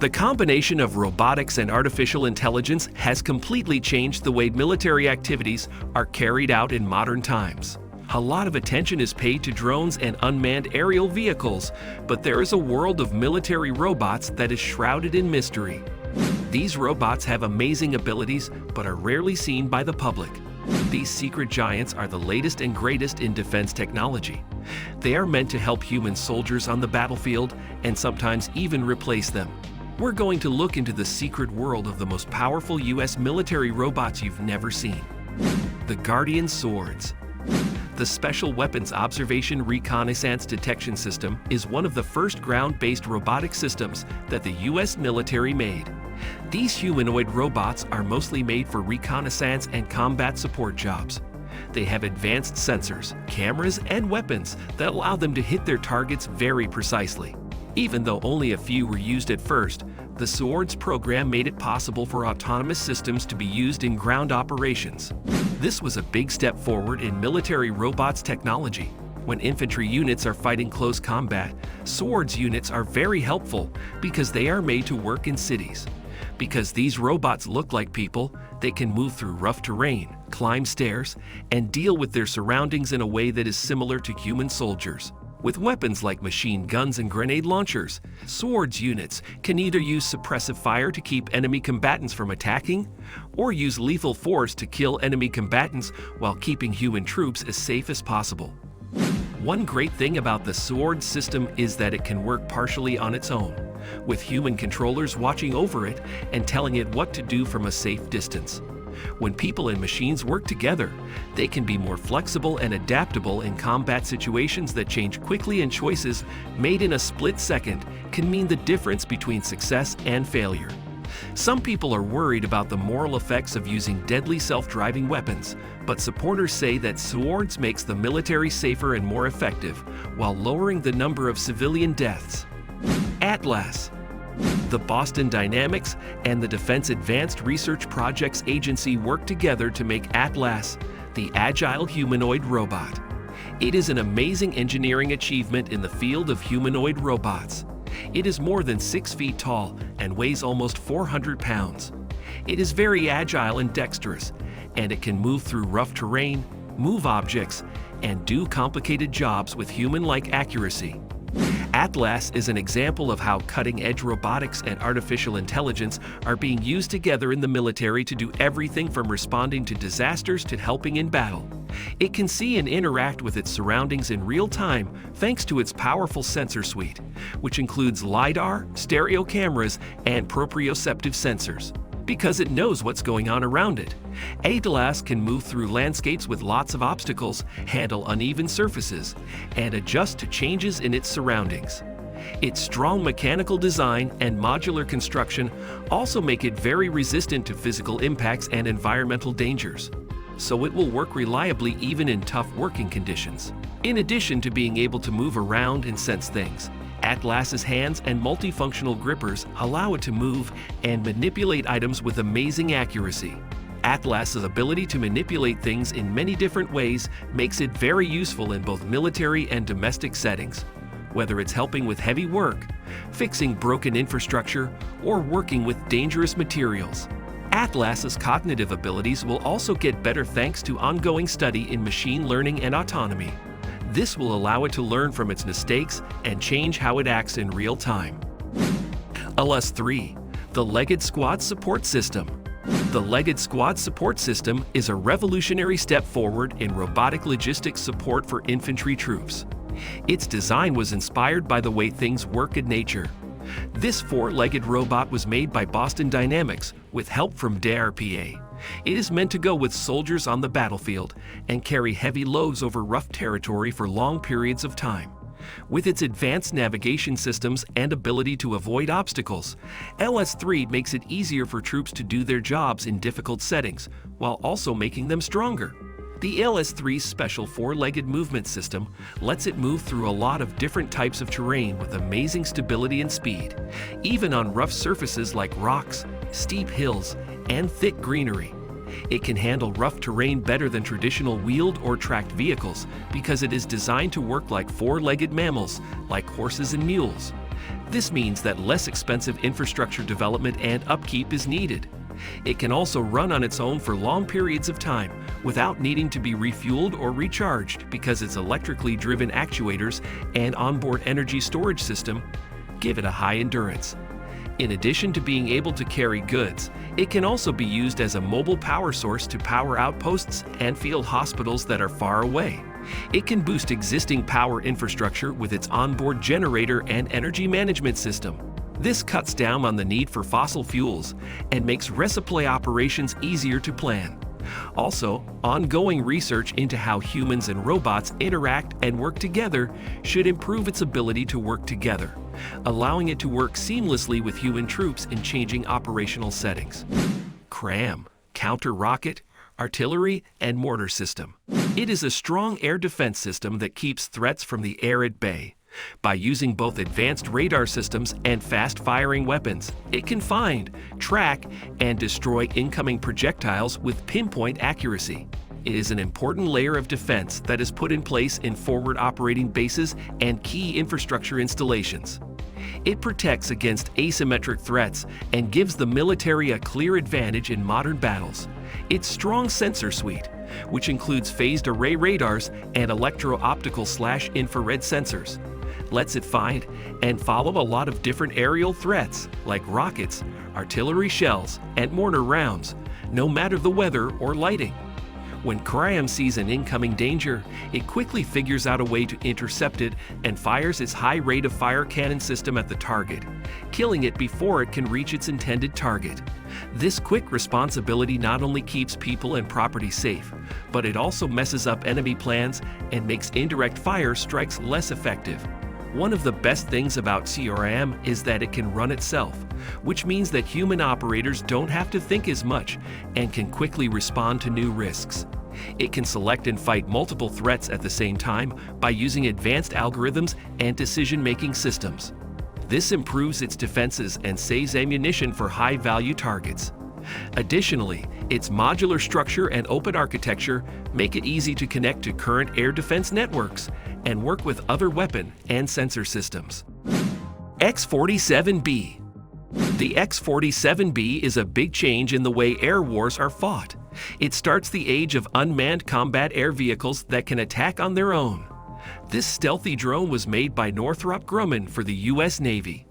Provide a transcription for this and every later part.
The combination of robotics and artificial intelligence has completely changed the way military activities are carried out in modern times. A lot of attention is paid to drones and unmanned aerial vehicles, but there is a world of military robots that is shrouded in mystery. These robots have amazing abilities, but are rarely seen by the public. These secret giants are the latest and greatest in defense technology. They are meant to help human soldiers on the battlefield and sometimes even replace them. We're going to look into the secret world of the most powerful US military robots you've never seen. The Guardian Swords. The Special Weapons Observation Reconnaissance Detection System is one of the first ground-based robotic systems that the US military made. These humanoid robots are mostly made for reconnaissance and combat support jobs. They have advanced sensors, cameras, and weapons that allow them to hit their targets very precisely. Even though only a few were used at first, the Swords program made it possible for autonomous systems to be used in ground operations. This was a big step forward in military robots technology. When infantry units are fighting close combat, Swords units are very helpful because they are made to work in cities. Because these robots look like people, they can move through rough terrain, climb stairs, and deal with their surroundings in a way that is similar to human soldiers. With weapons like machine guns and grenade launchers, Swords units can either use suppressive fire to keep enemy combatants from attacking, or use lethal force to kill enemy combatants while keeping human troops as safe as possible. One great thing about the Swords system is that it can work partially on its own, with human controllers watching over it and telling it what to do from a safe distance. When people and machines work together, they can be more flexible and adaptable in combat situations that change quickly, and choices made in a split second can mean the difference between success and failure. Some people are worried about the moral effects of using deadly self-driving weapons, but supporters say that Swords makes the military safer and more effective, while lowering the number of civilian deaths. Atlas. The Boston Dynamics and the Defense Advanced Research Projects Agency work together to make Atlas, the agile humanoid robot. It is an amazing engineering achievement in the field of humanoid robots. It is more than 6 feet tall and weighs almost 400 pounds. It is very agile and dexterous, and it can move through rough terrain, move objects, and do complicated jobs with human-like accuracy. Atlas is an example of how cutting-edge robotics and artificial intelligence are being used together in the military to do everything from responding to disasters to helping in battle. It can see and interact with its surroundings in real time thanks to its powerful sensor suite, which includes LiDAR, stereo cameras, and proprioceptive sensors. Because it knows what's going on around it, Atlas can move through landscapes with lots of obstacles, handle uneven surfaces, and adjust to changes in its surroundings. Its strong mechanical design and modular construction also make it very resistant to physical impacts and environmental dangers, so it will work reliably even in tough working conditions. In addition to being able to move around and sense things, Atlas's hands and multifunctional grippers allow it to move and manipulate items with amazing accuracy. Atlas's ability to manipulate things in many different ways makes it very useful in both military and domestic settings, whether it's helping with heavy work, fixing broken infrastructure, or working with dangerous materials. Atlas's cognitive abilities will also get better thanks to ongoing study in machine learning and autonomy. This will allow it to learn from its mistakes and change how it acts in real time. LS3, the Legged Squad Support System. The Legged Squad Support System is a revolutionary step forward in robotic logistics support for infantry troops. Its design was inspired by the way things work in nature. This 4-legged robot was made by Boston Dynamics with help from DARPA. It is meant to go with soldiers on the battlefield and carry heavy loads over rough territory for long periods of time. With its advanced navigation systems and ability to avoid obstacles, LS3 makes it easier for troops to do their jobs in difficult settings, while also making them stronger. The LS3's special 4-legged movement system lets it move through a lot of different types of terrain with amazing stability and speed, even on rough surfaces like rocks, steep hills, and thick greenery. It can handle rough terrain better than traditional wheeled or tracked vehicles because it is designed to work like 4-legged mammals, like horses and mules. This means that less expensive infrastructure development and upkeep is needed. It can also run on its own for long periods of time without needing to be refueled or recharged because its electrically driven actuators and onboard energy storage system give it a high endurance. In addition to being able to carry goods, it can also be used as a mobile power source to power outposts and field hospitals that are far away. It can boost existing power infrastructure with its onboard generator and energy management system. This cuts down on the need for fossil fuels and makes resupply operations easier to plan. Also, ongoing research into how humans and robots interact and work together should improve its ability to work together, allowing it to work seamlessly with human troops in changing operational settings. CRAM, Counter-Rocket, Artillery, and Mortar System. It is a strong air defense system that keeps threats from the air at bay. By using both advanced radar systems and fast-firing weapons, it can find, track, and destroy incoming projectiles with pinpoint accuracy. It is an important layer of defense that is put in place in forward operating bases and key infrastructure installations. It protects against asymmetric threats and gives the military a clear advantage in modern battles. Its strong sensor suite, which includes phased array radars and electro-optical/infrared sensors, lets it find and follow a lot of different aerial threats like rockets, artillery shells, and mortar rounds, no matter the weather or lighting. When CRAM sees an incoming danger, it quickly figures out a way to intercept it and fires its high rate of fire cannon system at the target, killing it before it can reach its intended target. This quick responsibility not only keeps people and property safe, but it also messes up enemy plans and makes indirect fire strikes less effective. One of the best things about CRAM is that it can run itself, which means that human operators don't have to think as much and can quickly respond to new risks. It can select and fight multiple threats at the same time by using advanced algorithms and decision-making systems. This improves its defenses and saves ammunition for high-value targets. Additionally, its modular structure and open architecture make it easy to connect to current air defense networks and work with other weapon and sensor systems. X-47B. The X-47B is a big change in the way air wars are fought. It starts the age of unmanned combat air vehicles that can attack on their own. This stealthy drone was made by Northrop Grumman for the U.S. Navy.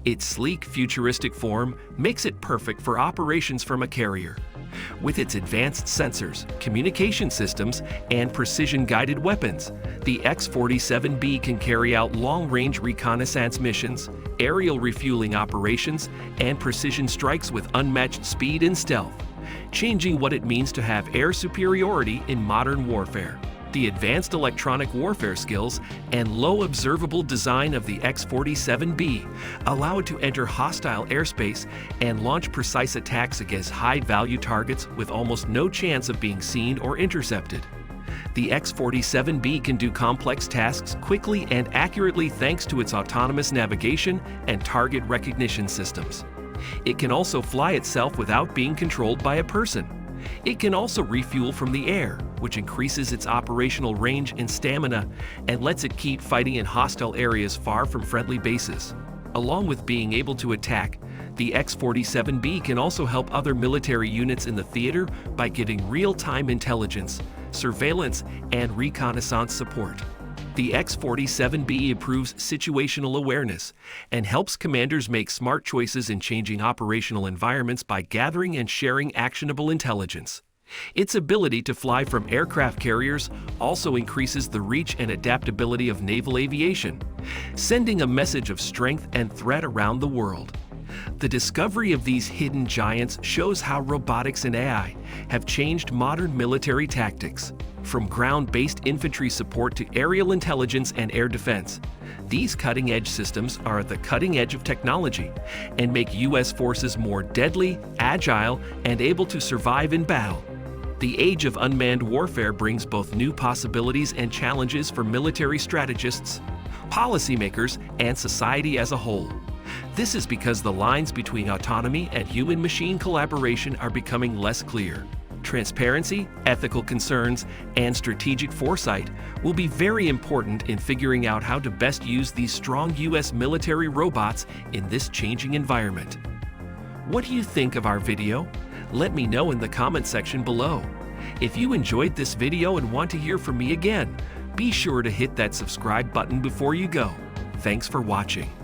Its sleek, futuristic form makes it perfect for operations from a carrier. With its advanced sensors, communication systems, and precision-guided weapons, the X-47B can carry out long-range reconnaissance missions, aerial refueling operations, and precision strikes with unmatched speed and stealth, changing what it means to have air superiority in modern warfare. The advanced electronic warfare skills and low observable design of the X-47B allow it to enter hostile airspace and launch precise attacks against high-value targets with almost no chance of being seen or intercepted. The X-47B can do complex tasks quickly and accurately thanks to its autonomous navigation and target recognition systems. It can also fly itself without being controlled by a person. It can also refuel from the air, which increases its operational range and stamina and lets it keep fighting in hostile areas far from friendly bases. Along with being able to attack, the X-47B can also help other military units in the theater by giving real-time intelligence, surveillance, and reconnaissance support. The X-47B improves situational awareness and helps commanders make smart choices in changing operational environments by gathering and sharing actionable intelligence. Its ability to fly from aircraft carriers also increases the reach and adaptability of naval aviation, sending a message of strength and threat around the world. The discovery of these hidden giants shows how robotics and AI have changed modern military tactics. From ground-based infantry support to aerial intelligence and air defense, these cutting-edge systems are at the cutting edge of technology and make U.S. forces more deadly, agile, and able to survive in battle. The age of unmanned warfare brings both new possibilities and challenges for military strategists, policymakers, and society as a whole. This is because the lines between autonomy and human-machine collaboration are becoming less clear. Transparency, ethical concerns, and strategic foresight will be very important in figuring out how to best use these strong U.S. military robots in this changing environment. What do you think of our video? Let me know in the comment section below. If you enjoyed this video and want to hear from me again, be sure to hit that subscribe button before you go. Thanks for watching.